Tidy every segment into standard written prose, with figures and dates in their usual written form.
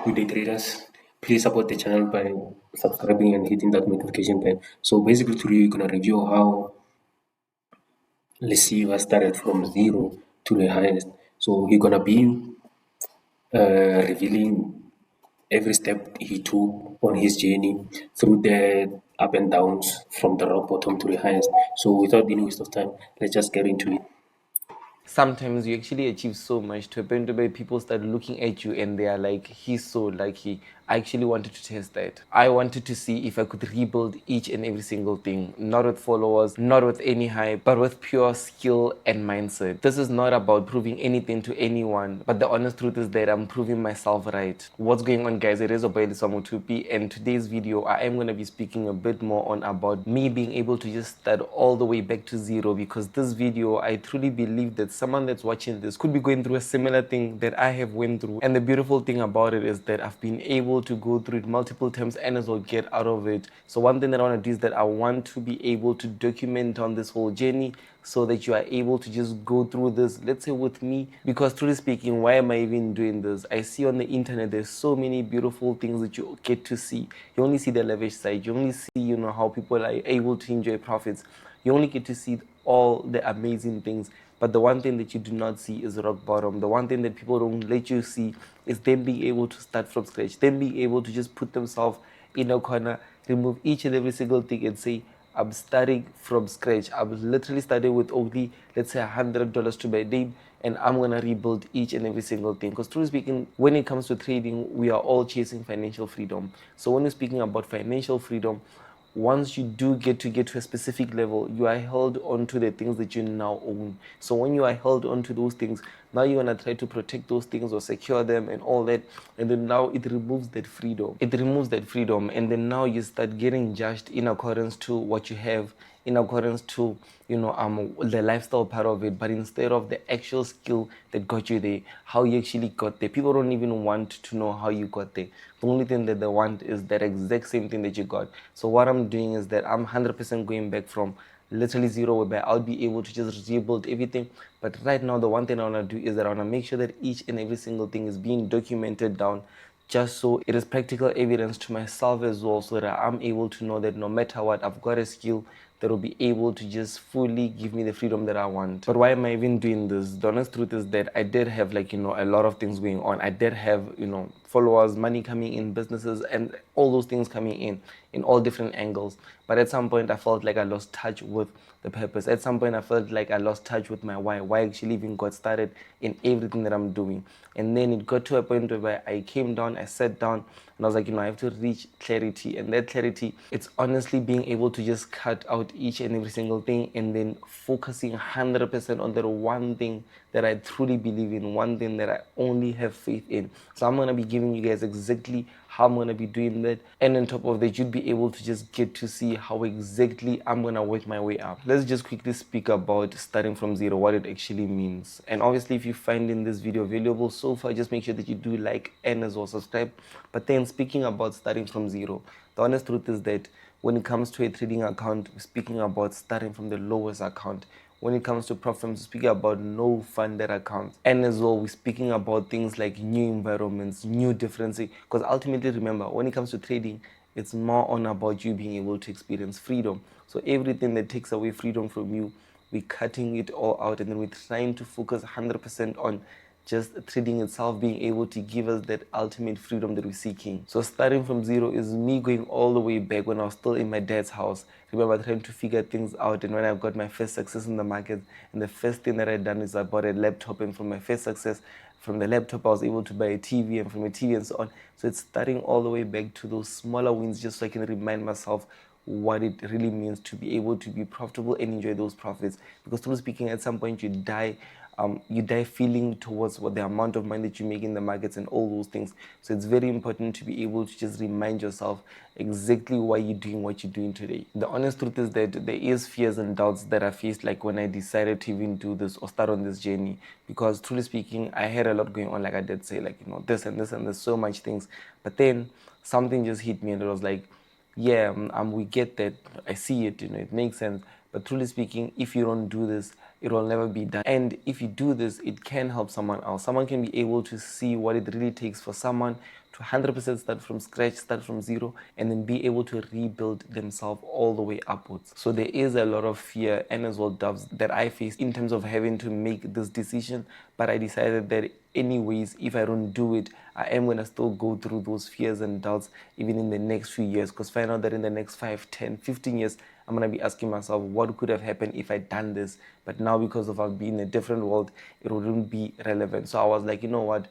Good day, traders. Please support the channel by subscribing and hitting that notification bell. So basically, today we're gonna review how Lesiba started from zero to the highest. So he's gonna be revealing every step he took on his journey through the up and downs from the rock bottom to the highest. So without any waste of time, let's just get into it. Sometimes you actually achieve so much to a point where people start looking at you and they are like, he's so lucky. I actually wanted to test that. I wanted to see if I could rebuild each and every single thing, not with followers, not with any hype, but with pure skill and mindset. This is not about proving anything to anyone, but the honest truth is that I'm proving myself right. What's going on, guys? It is Lesiba Mothupi, and today's video I am going to be speaking a bit more on about me being able to just start all the way back to zero, because this video, I truly believe that someone that's watching this could be going through a similar thing that I have went through. And the beautiful thing about it is that I've been able to go through it multiple times and as well get out of it. So one thing that I want to do is that I want to be able to document on this whole journey so that you are able to just go through this, let's say, with me. Because truly speaking, why am I even doing this? I see on the internet there's so many beautiful things that you get to see. You only see the lavish side, you only see, how people are able to enjoy profits. You only get to see all the amazing things. But the one thing that you do not see is rock bottom. The one thing that people don't let you see is them being able to start from scratch, them being able to just put themselves in a corner, remove each and every single thing and say, I'm starting from scratch. I'm literally starting with only, let's say, $100 to my name, and I'm gonna rebuild each and every single thing. Because truly speaking, when it comes to trading, we are all chasing financial freedom. So when we're speaking about financial freedom, once you do get to a specific level, you are held on to the things that you now own. So when you are held on to those things, now you're gonna try to protect those things or secure them and all that, and then now it removes that freedom. It removes that freedom, and then now you start getting judged in accordance to what you have, in accordance to the lifestyle part of it, but instead of the actual skill that got you there, how you actually got there. People don't even want to know how you got there. The only thing that they want is that exact same thing that you got. So what I'm doing is that I'm 100% going back from literally zero, whereby I'll be able to just rebuild everything. But right now, the one thing I want to do is that I want to make sure that each and every single thing is being documented down, just so it is practical evidence to myself as well, so that I'm able to know that no matter what, I've got a skill that will be able to just fully give me the freedom that I want. But why am I even doing this? The honest truth is that I did have a lot of things going on. I did have followers, money coming in, businesses, and all those things coming in all different angles. But at some point I felt like I lost touch with the purpose. At some point I felt like I lost touch with my why I actually even got started in everything that I'm doing. And then it got to a point where I came down, I sat down, and I was like, I have to reach clarity. And that clarity, it's honestly being able to just cut out each and every single thing and then focusing 100% on that one thing that I truly believe in, one thing that I only have faith in. So I'm going to be giving you guys exactly how I'm going to be doing that. And on top of that, you'd be able to just get to see how exactly I'm going to work my way up. Let's just quickly speak about starting from zero, what it actually means. And obviously, if you find in this video valuable so far, just make sure that you do like and as well subscribe. But then speaking about starting from zero, the honest truth is that when it comes to a trading account, we're speaking about starting from the lowest account. When it comes to profits, we're speaking about no funded accounts. And as well, we're speaking about things like new environments, new differences. Because ultimately, remember, when it comes to trading, it's more on about you being able to experience freedom. So everything that takes away freedom from you, we're cutting it all out, and then we're trying to focus 100% on just trading itself being able to give us that ultimate freedom that we're seeking. So starting from zero is me going all the way back when I was still in my dad's house. Remember, trying to figure things out, and when I got my first success in the market, and the first thing that I done is I bought a laptop, and from my first success from the laptop I was able to buy a TV, and from a TV and so on. So it's starting all the way back to those smaller wins, just so I can remind myself what it really means to be able to be profitable and enjoy those profits. Because truly speaking, at some point you die feeling towards what the amount of money that you make in the markets and all those things. So it's very important to be able to just remind yourself exactly why you're doing what you're doing today. The honest truth is that there is fears and doubts that I faced, like when I decided to even do this or start on this journey. Because truly speaking, I had a lot going on, like I did say, like this and this, and there's so much things. But then something just hit me, and it was like, yeah, we get that, I see it, it makes sense. But truly speaking, if you don't do this, it will never be done. And if you do this, it can help someone else. Someone can be able to see what it really takes for someone to 100% start from scratch, start from zero, and then be able to rebuild themselves all the way upwards. So there is a lot of fear and as well doubts that I faced in terms of having to make this decision, but I decided that anyways, if I don't do it, I am going to still go through those fears and doubts even in the next few years, because find out that in the next 5, 10, 15 years, I'm going to be asking myself what could have happened if I'd done this. But now, because of I've been in a different world, it wouldn't be relevant. So I was like, you know what?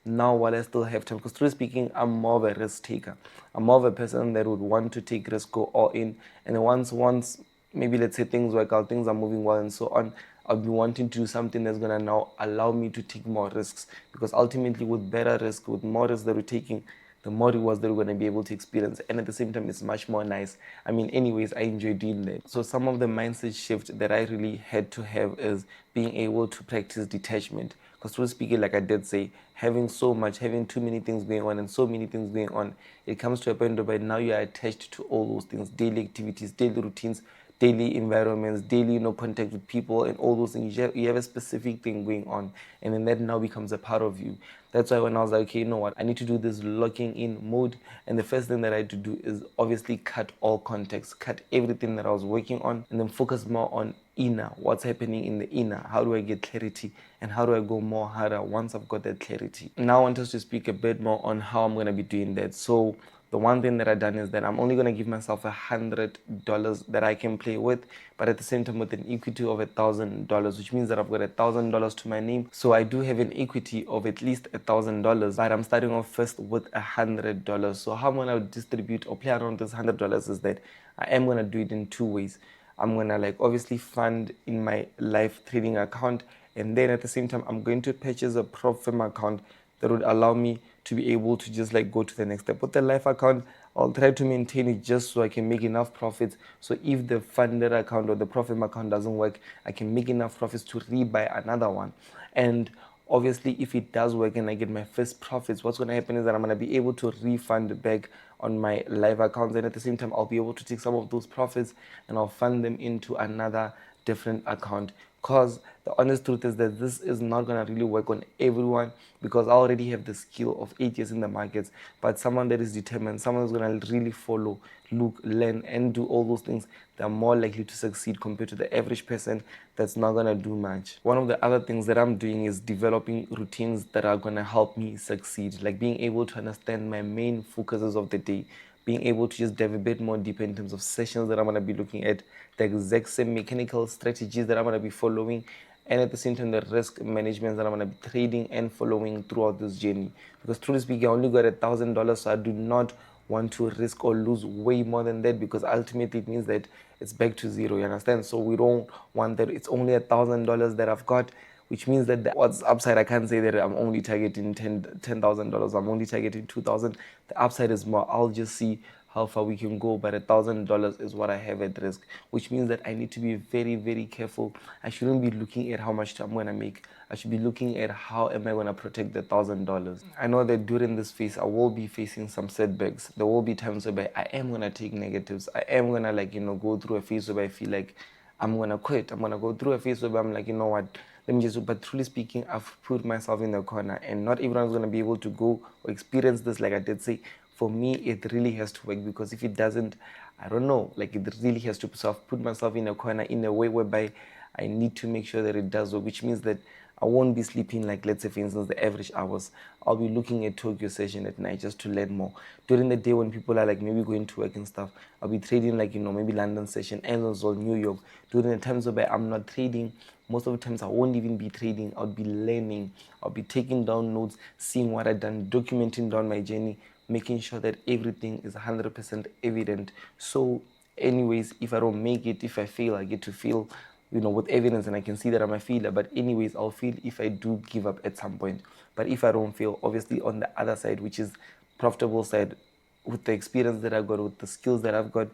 Now, while I still have time, because truly speaking, I'm more of a risk taker. I'm more of a person that would want to take risk, go all in. And then once maybe let's say things work out, things are moving well and so on, I'll be wanting to do something that's going to now allow me to take more risks, because ultimately with better risk, with more risks that we're taking, the more rewards that we're going to be able to experience. And at the same time, it's much more nice. I mean, anyways, I enjoy doing that. So some of the mindset shift that I really had to have is being able to practice detachment. Because truly speaking, like I did say, having so much, having too many things going on and so many things going on, it comes to a point where now you are attached to all those things, daily activities, daily routines, daily environments, daily contact with people and all those things. You have a specific thing going on, and then that now becomes a part of you. That's why when I was like, okay, you know what, I need to do this locking in mode, and the first thing that I had to do is obviously cut all context, cut everything that I was working on, and then focus more on inner, what's happening in the inner, how do I get clarity, and how do I go more harder once I've got that clarity. Now I want us to speak a bit more on how I'm going to be doing that. So the one thing that I've done is that I'm only going to give myself $100 that I can play with, but at the same time with an equity of $1,000, which means that I've got $1,000 to my name. So I do have an equity of at least $1,000, but I'm starting off first with $100. So how I'm going to distribute or play around this $100 is that I am going to do it in two ways. I'm going to obviously fund in my live trading account, and then at the same time I'm going to purchase a prop firm account that would allow me to be able to just go to the next step. With the life account, I'll try to maintain it just so I can make enough profits. So if the funded account or the profit account doesn't work, I can make enough profits to rebuy another one. And obviously, if it does work and I get my first profits, what's going to happen is that I'm going to be able to refund back on my live accounts, and at the same time I'll be able to take some of those profits and I'll fund them into another different account. Because the honest truth is that this is not going to really work on everyone, because I already have the skill of 8 years in the markets. But someone that is determined, someone who's going to really follow, look, learn, and do all those things, they're more likely to succeed compared to the average person that's not going to do much. One of the other things that I'm doing is developing routines that are going to help me succeed, like being able to understand my main focuses of the day, being able to just dive a bit more deeper in terms of sessions that I'm going to be looking at, the exact same mechanical strategies that I'm going to be following, and at the same time the risk management that I'm going to be trading and following throughout this journey. Because truly speaking, I only got $1,000, so I do not want to risk or lose way more than that, because ultimately it means that it's back to zero, you understand? So we don't want that. It's only $1,000 that I've got, which means that what's upside, I can't say that I'm only targeting $10,000. I'm only targeting 2,000. The upside is more. I'll just see how far we can go, but $1,000 is what I have at risk, which means that I need to be very, very careful. I shouldn't be looking at how much I'm going to make. I should be looking at how am I going to protect the $1,000. I know that during this phase, I will be facing some setbacks. There will be times where I am going to take negatives. I am going to, go through a phase where I feel like I'm going to quit. I'm going to go through a phase where I'm like, you know what, let me just, but truly speaking, I've put myself in the corner, and not everyone's going to be able to go or experience this. Like I did say, for me, it really has to work, because if it doesn't, I don't know, it really has to. So I've put myself in a corner in a way whereby I need to make sure that it does work, which means that I won't be sleeping, let's say for instance the average hours. I'll be looking at Tokyo session at night just to learn more. During the day when people are maybe going to work and stuff, I'll be trading maybe London session and also New York. During the times where I'm not trading, most of the times I won't even be trading. I'll be learning. I'll be taking down notes, seeing what I've done, documenting down my journey, making sure that everything is 100% evident. So anyways, if I don't make it, if I fail, I get to feel with evidence, and I can see that I'm a failure. But anyways, I'll feel if I do give up at some point. But if I don't fail, obviously on the other side, which is profitable side, with the experience that I've got, with the skills that I've got,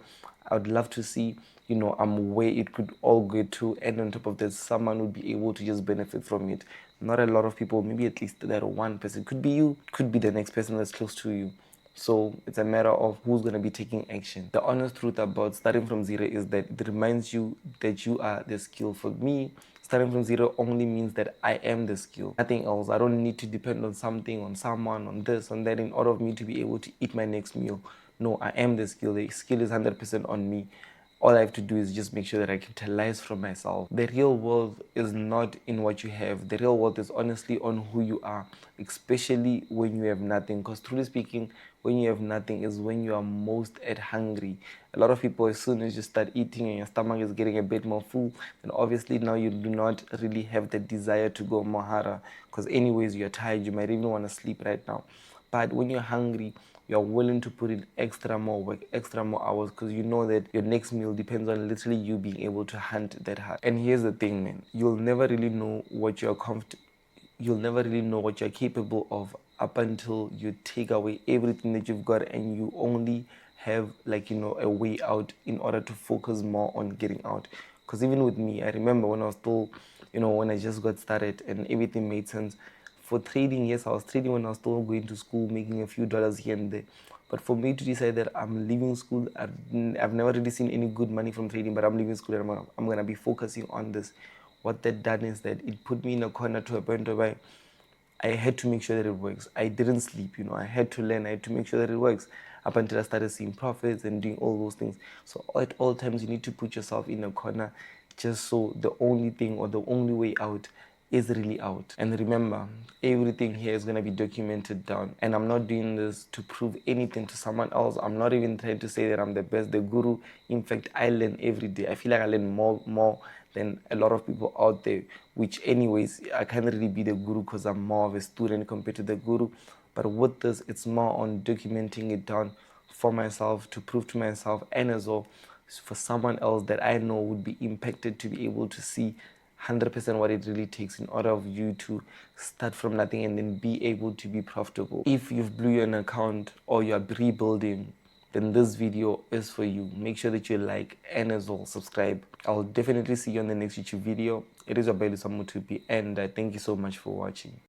I would love to see, I'm where it could all get to. And on top of that, someone would be able to just benefit from it. Not a lot of people, maybe at least that one person. Could be you, could be the next person that's close to you. So it's a matter of who's going to be taking action. The honest truth about starting from zero is that it reminds you that you are the skill. For me, Starting from zero only means that I am the skill, nothing else. I don't need to depend on something, on someone, on this, on that in order for me to be able to eat my next meal. No, I am the skill. The skill is 100% on me. All I have to do is just make sure that I capitalize from myself. The real world is not in what you have. The real world is honestly on who you are, especially when you have nothing. Because truly speaking, when you have nothing is when you are most at hungry. A lot of people, as soon as you start eating and your stomach is getting a bit more full, then obviously now you do not really have the desire to go more harder. Because anyways, you're tired. You might even want to sleep right now. But when you're hungry, you're willing to put in extra more work, extra more hours, because you know that your next meal depends on literally you being able to hunt that hard. And here's the thing, man, you'll never really know what you're capable of up until you take away everything that you've got and you only have, like, a way out in order to focus more on getting out. Because even with me, I remember when I was still, when I just got started and everything made sense. For trading, yes, I was trading when I was still going to school, making a few dollars here and there. But for me to decide that I'm leaving school, I've never really seen any good money from trading, but I'm leaving school and I'm gonna be focusing on this. What that done is that it put me in a corner to a point where I had to make sure that it works. I didn't sleep, I had to learn, I had to make sure that it works up until I started seeing profits and doing all those things. So at all times, you need to put yourself in a corner just so the only thing or the only way out is really out. And remember, everything here is going to be documented down. And I'm not doing this to prove anything to someone else. I'm not even trying to say that I'm the best, the guru. In fact, I learn every day. I feel like I learn more than a lot of people out there, which anyways, I can't really be the guru because I'm more of a student compared to the guru. But with this, it's more on documenting it down for myself to prove to myself and as well for someone else that I know would be impacted to be able to see 100% what it really takes in order of you to start from nothing and then be able to be profitable. If you've blew an account or you're rebuilding, then this video is for you. Make sure that you like and as well subscribe. I'll definitely see you on the next YouTube video. It is your boy Mothupi, and thank you so much for watching.